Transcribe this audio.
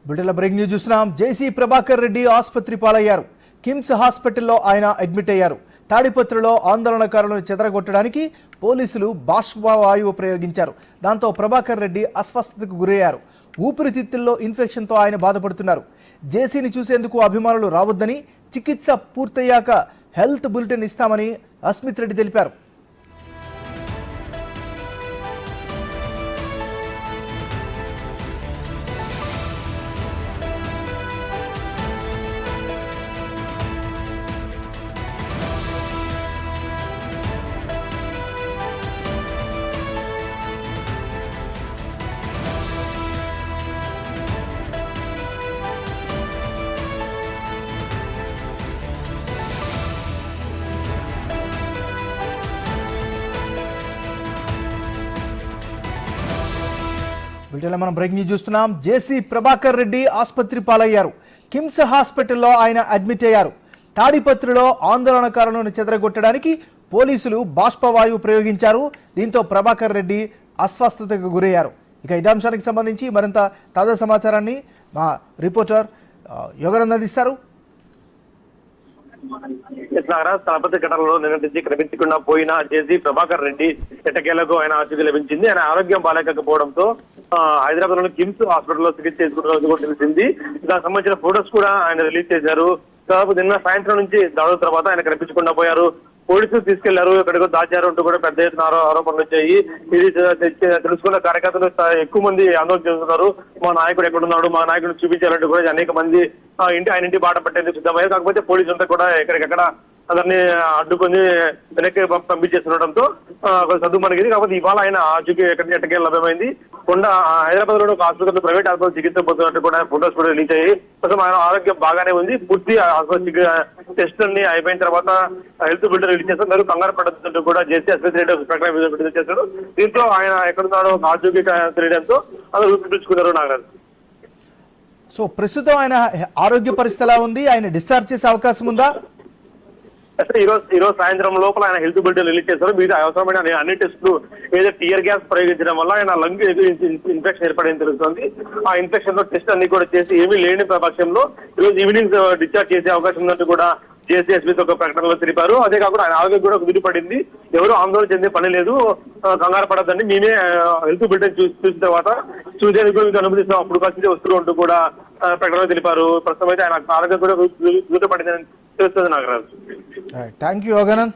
బిడ్డల break news చూస్తున్నాం. జేసీ ప్రభాకర్ రెడ్డి ఆసుపత్రి పాలయ్యారు. కిమ్స్ హాస్పిటల్లో ఆయన అడ్మిట్ అయ్యారు. తాడిపత్రిలో ఆందోళనకారులను చెదరగొట్టడానికి పోలీసులు బాష్పవాయువు ప్రయోగించారు. దాంతో ప్రభాకర్ రెడ్డి అస్వస్థతకు గురయ్యారు. ఊపిరితిత్తుల్లో ఇన్ఫెక్షన్తో ఆయన బాధపడుతున్నారు. జేసీని చూసేందుకు అభిమానులు రావద్దని, చికిత్స పూర్తయ్యాక హెల్త్ బులెటిన్ ఇస్తామని అస్మిత్ రెడ్డి తెలిపారు. మనం బ్రేక్ న్యూస్ చూస్తున్నాం. జేసీ ప్రభాకర్ రెడ్డి ఆసుపత్రి పాలయ్యారు. కిమ్స్ హాస్పిటల్లో ఆయన అడ్మిట్ అయ్యారు. తాడిపత్రిలో ఆందోళనకారులను చెదరగొట్టడానికి పోలీసులు బాష్పవాయువు ప్రయోగించారు. దీంతో ప్రభాకర్ రెడ్డి అస్వస్థతకు గురయ్యారు. ఇక ఇదే అంశానికి సంబంధించి మరింత తాజా సమాచారాన్ని మా రిపోర్టర్ యోగానంద్ అందిస్తారు. తాడిపత్రి ఘటనలో నిన్నటి కనిపించకుండా పోయిన జేసీ ప్రభాకర్ రెడ్డి ఎట్టకేలకు ఆయన ఆచూకీ లభించింది. ఆయన ఆరోగ్యం బాలేకపోవడంతో హైదరాబాద్ లోని కిమ్స్ హాస్పిటల్లో చికిత్స చేసుకుంటున్న తెలిసింది. దానికి సంబంధించిన ఫోటోస్ కూడా ఆయన రిలీజ్ చేశారు. దాదాపు నిన్న సాయంత్రం నుంచి దాడుల తర్వాత ఆయన కనిపించకుండా పోయారు. పోలీసులు తీసుకెళ్లారు, ఎక్కడికో దాచారు అంటూ కూడా పెద్ద ఎత్తున ఆరోపణలు వచ్చాయి. ఇది తెలుసుకున్న కార్యకర్తలు ఎక్కువ మంది ఆందోళన చేస్తున్నారు. మా నాయకుడు ఎక్కడున్నాడు, మా నాయకుడు చూపించాలంటూ కూడా అనేక మంది ఆయన ఇంటి బాట పట్టేందుకు సిద్ధమయ్యారు. కాకపోతే పోలీసులంతా కూడా ఎక్కడికెక్కడ అందరినీ అడ్డుకొని వెనక్కి పంపించేస్తుండటంతో సద్దు మనకి. కాకపోతే ఇవాళ ఆయన ఆచూకీ ఎట్టకేళ్ళ లభ్యమైంది. హైదరాబాద్ లో ఒక ఆసుపత్రిలో ప్రైవేట్ ఆసుపత్రి చికిత్స పొందుతున్నట్టు కూడా ఫోటోస్ కూడా రిలీజ్ అయ్యాయి. కొంచెం ఆయన ఆరోగ్యం బాగానే ఉంది. పూర్తి టెస్ట్ అన్ని అయిపోయిన తర్వాత హెల్త్ బిల్డర్ రిలీజ్ చేస్తున్నారు. కంగారు పడుతుంటూ కూడా జేసీ అస్మిత్ రెడ్డి ప్రకటన విడుదల చేశారు. దీంట్లో ఆయన ఎక్కడున్నాడో ఆచూకీ తెలియడంతో అందరూ ఊపిరిపీల్చుకున్నారు. నాగరాజు, సో ప్రస్తుతం ఆయన ఆరోగ్య పరిస్థితి ఎలా ఉంది? ఆయన డిశ్చార్జ్ చేసే అవకాశం ఉందా? ఈ రోజు సాయంత్రం లోపల ఆయన హెల్త్ బులెటిన్ రిలీజ్ చేశారు. మీద అవసరమైన అన్ని టెస్టులు ఏదో టియర్ గ్యాస్ ప్రయోగించడం వల్ల ఆయన లంగ్ ఇన్ఫెక్షన్ ఏర్పడింది తెలుస్తుంది. ఆ ఇన్ఫెక్షన్ లో టెస్ట్ అన్ని కూడా చేసి ఏమీ లేని పక్షంలో ఈ రోజు ఈవినింగ్ డిశ్చార్జ్ చేసే అవకాశం ఉందంటూ కూడా జేసీ అస్మిత్ ఒక ప్రకటనలో తెలిపారు. అదే కాకుండా ఆయన ఆరోగ్యం కూడా కుదిరిపడింది. ఎవరు ఆందోళన చెందే పని లేదు, కంగారు పడద్దండి, మేమే హెల్త్ బులెటిన్ చూసిన తర్వాత చూసేందుకు మీకు అనుమతిస్తాం, అప్పుడు కలిసి వస్తువులు అంటూ కూడా ప్రకటనలో తెలిపారు. ప్రస్తుతం అయితే ఆయన ఆరోగ్యం కూడా కుదిరిపడిందని తెలుస్తుంది. Nagaraju, thank you Yoganand.